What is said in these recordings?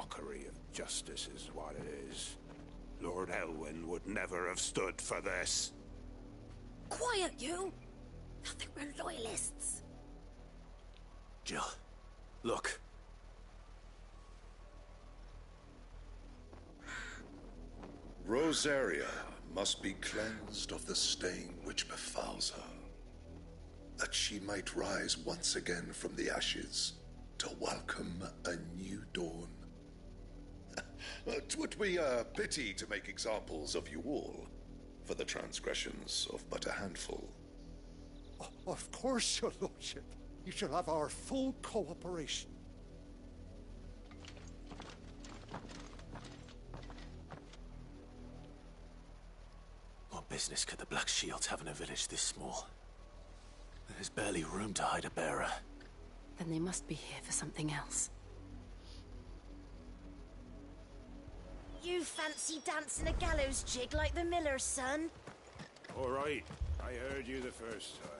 mockery of justice is what it is. Lord Elwyn would never have stood for this. Quiet, you! I think we're loyalists. Jill, look. Rosaria must be cleansed of the stain which befouls her, that she might rise once again from the ashes to welcome a new dawn. It would be a pity to make examples of you all for the transgressions of but a handful. Of course, your lordship. You shall have our full cooperation. What business could the Black Shields have in a village this small? There's barely room to hide a bearer. Then they must be here for something else. You fancy dancing a gallows jig like the miller's son? All right, I heard you the first time.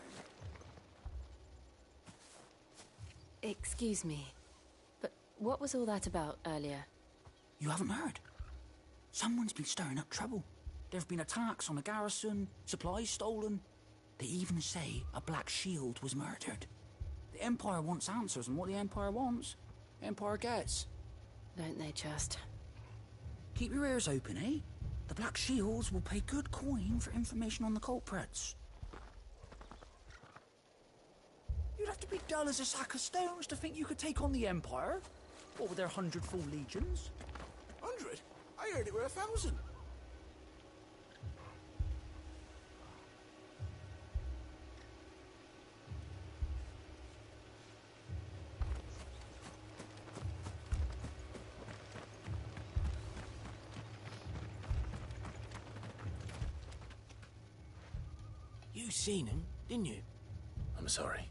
Excuse me, but what was all that about earlier? You haven't heard? Someone's been stirring up trouble. There have been attacks on the garrison, supplies stolen. They even say a Black Shield was murdered. The Empire wants answers, and what the Empire wants, Empire gets. Don't they just? Keep your ears open, eh? The Black Shields will pay good coin for information on the culprits. You'd have to be dull as a sack of stones to think you could take on the Empire. What with their 100 full legions? 100? I heard it were 1,000. You seen him, didn't you? I'm sorry.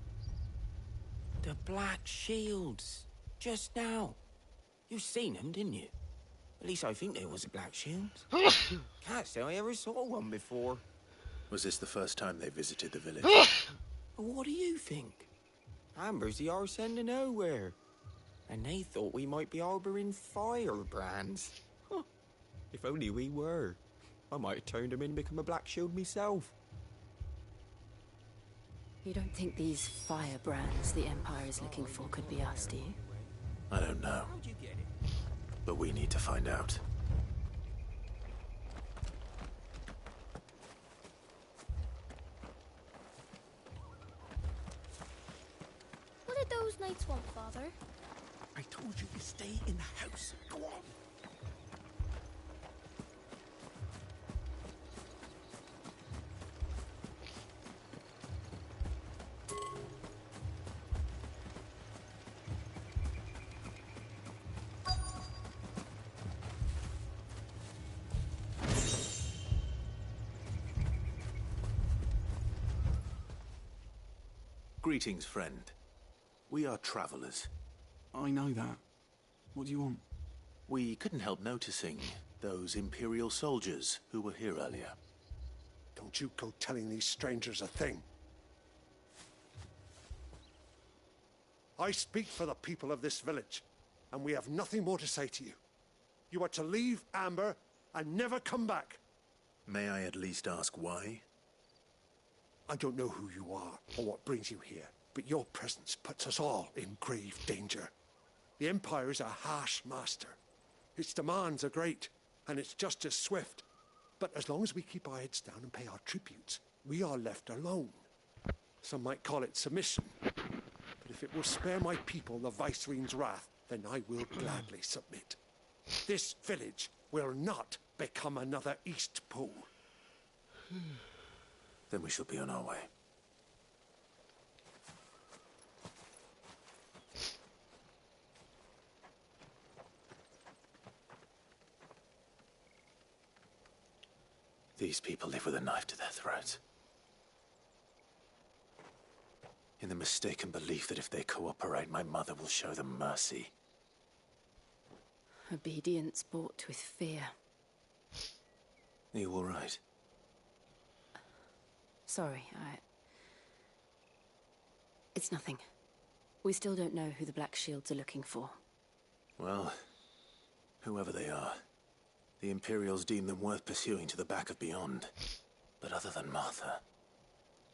The Black Shields. Just now. You seen them, didn't you? At least I think there was a Black Shield. Can't say I ever saw one before. Was this the first time they visited the village? What do you think? Amber's the arse end of nowhere. And they thought we might be harbouring firebrands. Huh. If only we were. I might have turned them in and become a Black Shield myself. You don't think these firebrands the Empire is looking for could be us, do you? I don't know. But we need to find out. What did those knights want, Father? I told you to stay in the house. Go on. Greetings, friend. We are travelers. I know that. What do you want? We couldn't help noticing those Imperial soldiers who were here earlier. Don't you go telling these strangers a thing. I speak for the people of this village, and we have nothing more to say to you. You are to leave Amber and never come back. May I at least ask why? I don't know who you are or what brings you here, but your presence puts us all in grave danger. The Empire is a harsh master. Its demands are great, and its justice swift. But as long as we keep our heads down and pay our tributes, we are left alone. Some might call it submission. But if it will spare my people the Viceroy's wrath, then I will gladly submit. This village will not become another Eastpool. Then we shall be on our way. These people live with a knife to their throats. In the mistaken belief that if they cooperate, my mother will show them mercy. Obedience bought with fear. Are you all right? Sorry, It's nothing. We still don't know who the Black Shields are looking for. Well, Whoever they are, the Imperials deem them worth pursuing to the back of beyond. But other than Martha,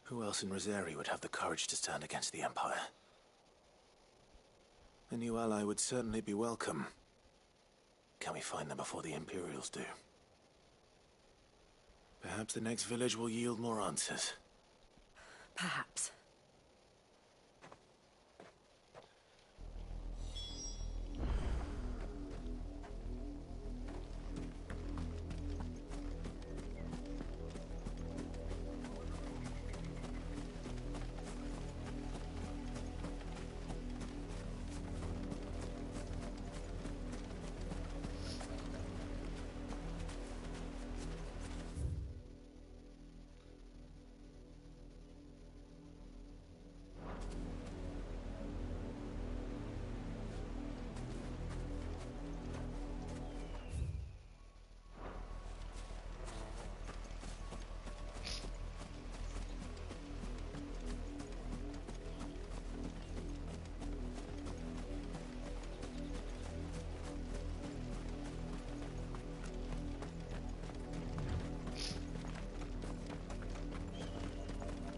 who else in Rosari would have the courage to stand against the Empire? A new ally would certainly be welcome. Can we find them before the Imperials do? Perhaps the next village will yield more answers. Perhaps.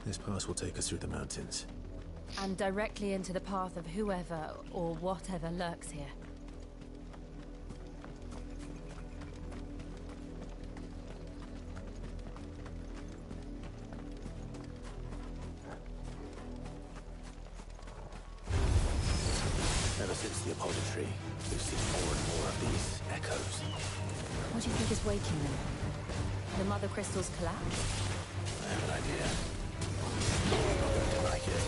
This pass will take us through the mountains. And directly into the path of whoever or whatever lurks here. Ever since the apology, we've seen more and more of these echoes. What do you think is waking them? The Mother Crystal's collapse? I have an idea. You're not going to like it.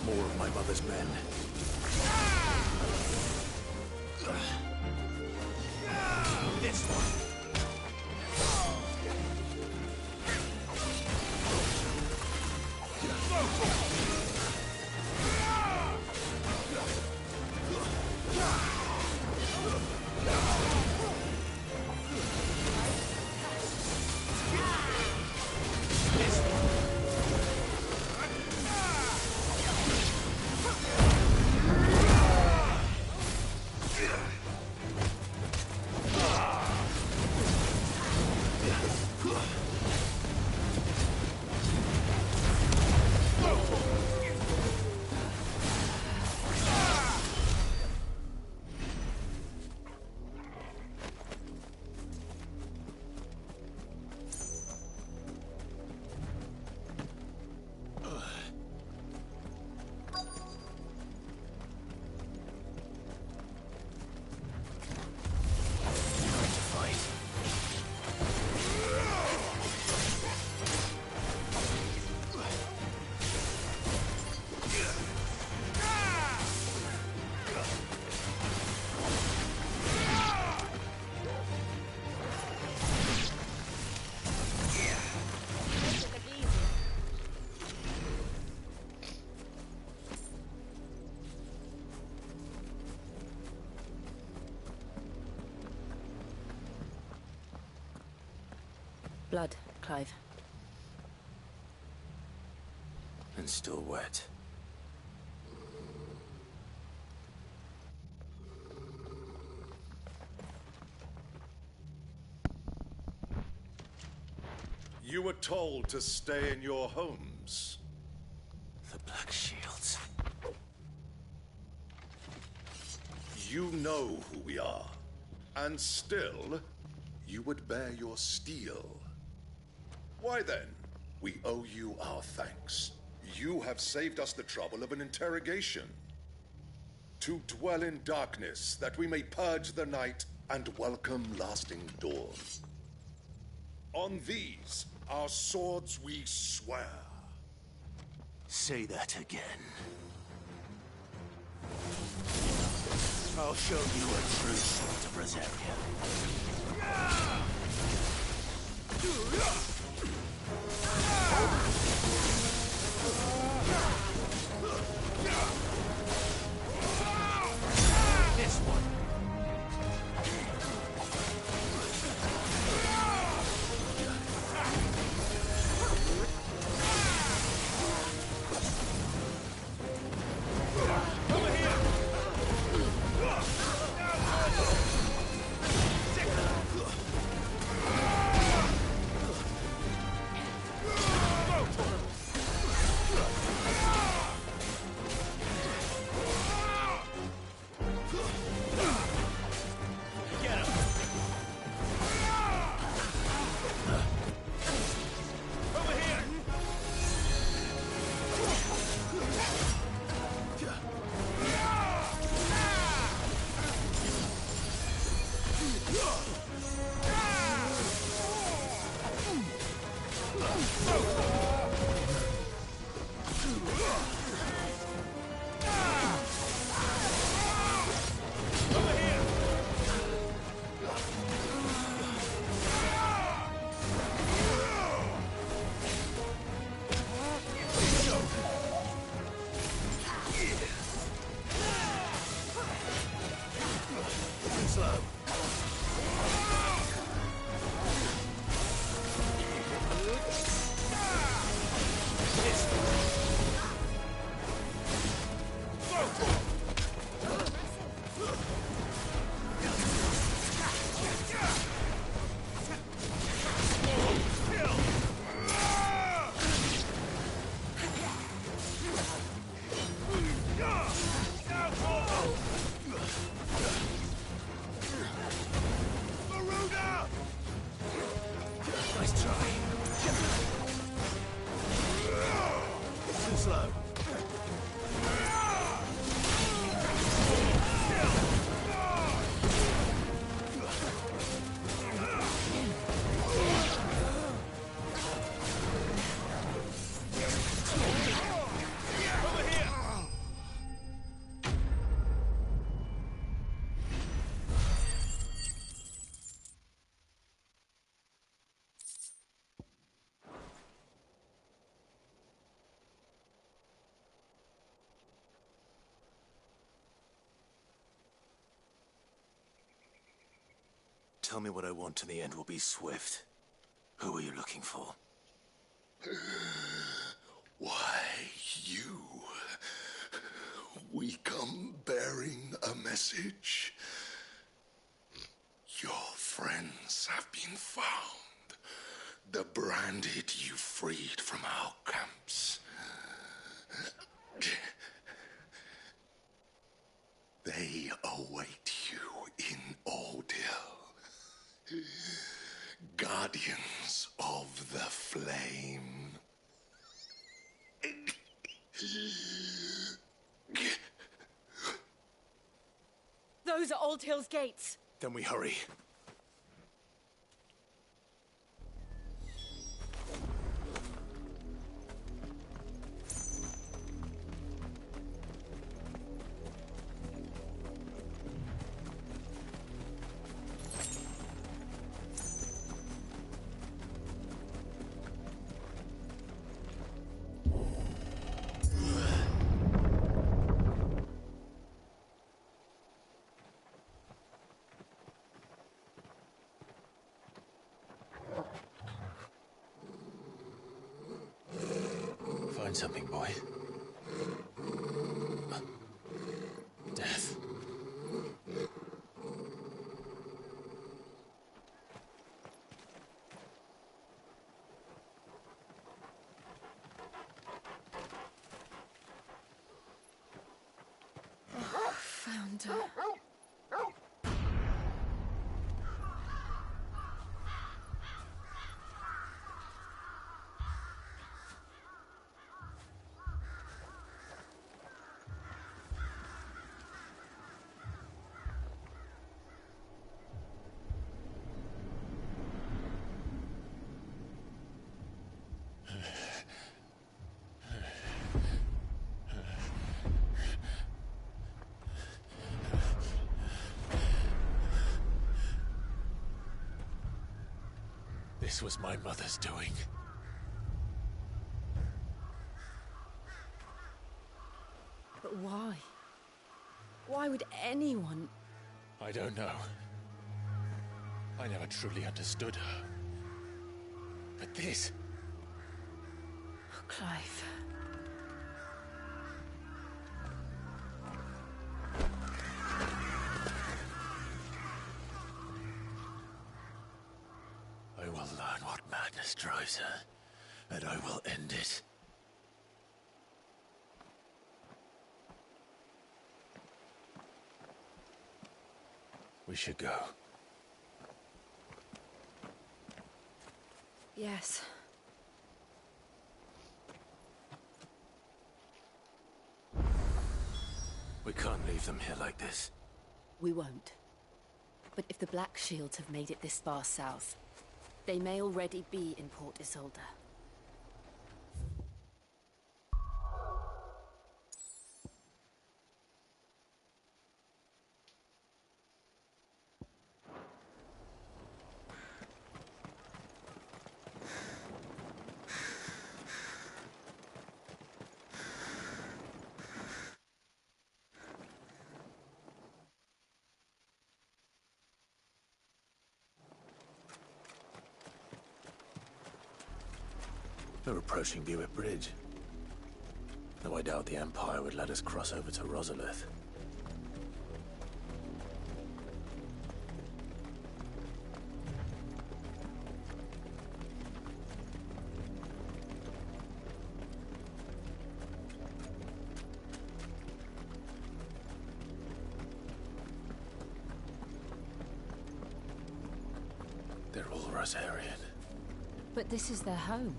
More of my mother's men. This one. Blood, Clive. And still wet. You were told to stay in your homes. The Black Shields. You know who we are. And still, you would bear your steel. Why then, we owe you our thanks. You have saved us the trouble of an interrogation. To dwell in darkness, that we may purge the night and welcome lasting dawn. On these, our swords we swear. Say that again. I'll show you a true sword of Rosaria. This one. Tell me what I want and the end will be swift. Who are you looking for? Why, you. We come bearing a message. Your friends have been found. The branded you freed from our camps. They await you in Ordeal. Guardians of the Flame. Those are Old Hill's gates. Then we hurry. find something, boy. Death. Found her. This was my mother's doing. But why? Why would anyone... I don't know. I never truly understood her. But this... Oh, Clive. I will learn what madness drives her, and I will end it. We should go. Yes. We can't leave them here like this. We won't. But if the Black Shields have made it this far south, they may already be in Port Isolde. We're approaching Buick Bridge. Though I doubt the Empire would let us cross over to Rosalith. They're all Rosarian. But this is their home.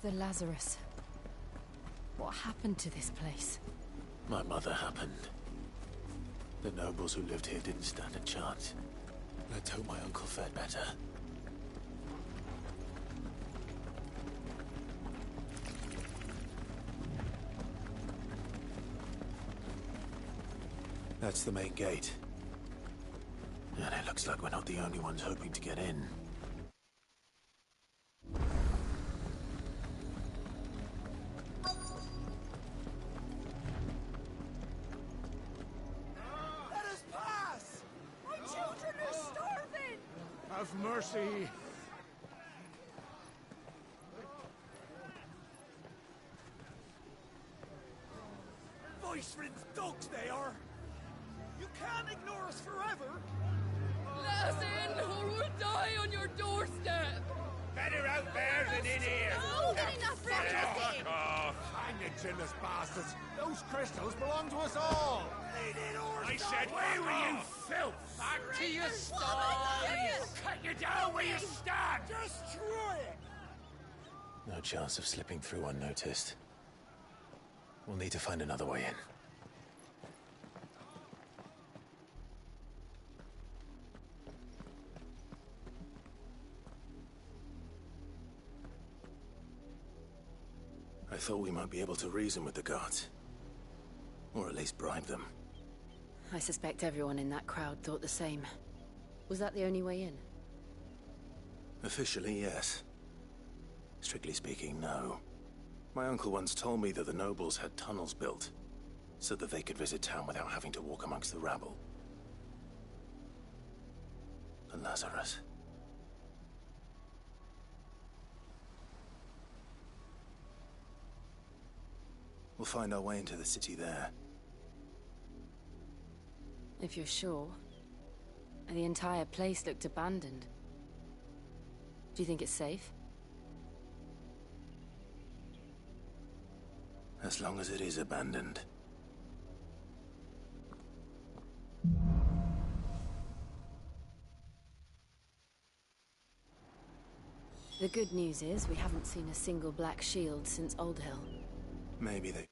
The Lazarus. What happened to this place? My mother happened. The nobles who lived here didn't stand a chance. Let's hope my uncle fared better. That's the main gate. And it looks like we're not the only ones hoping to get in. Have mercy. Voice-ridden dogs they are. You can't ignore us forever. Let us in, or we'll die on your doorstep. Better out there than in here. Oh, good enough for everything. Hang you chinless bastards. Those crystals belong to us all. I said, where were you, filth? Back to your sties. Cut you down where you stand. Destroy it. No chance of slipping through unnoticed. We'll need to find another way in. I thought we might be able to reason with the guards. Or at least bribe them. I suspect everyone in that crowd thought the same. Was that the only way in? Officially, yes. Strictly speaking, no. My uncle once told me that the nobles had tunnels built, so that they could visit town without having to walk amongst the rabble. The Lazarus. We'll find our way into the city there. If you're sure. The entire place looked abandoned. Do you think it's safe? As long as it is abandoned. The good news is we haven't seen a single black shield since Old Hill. Maybe they...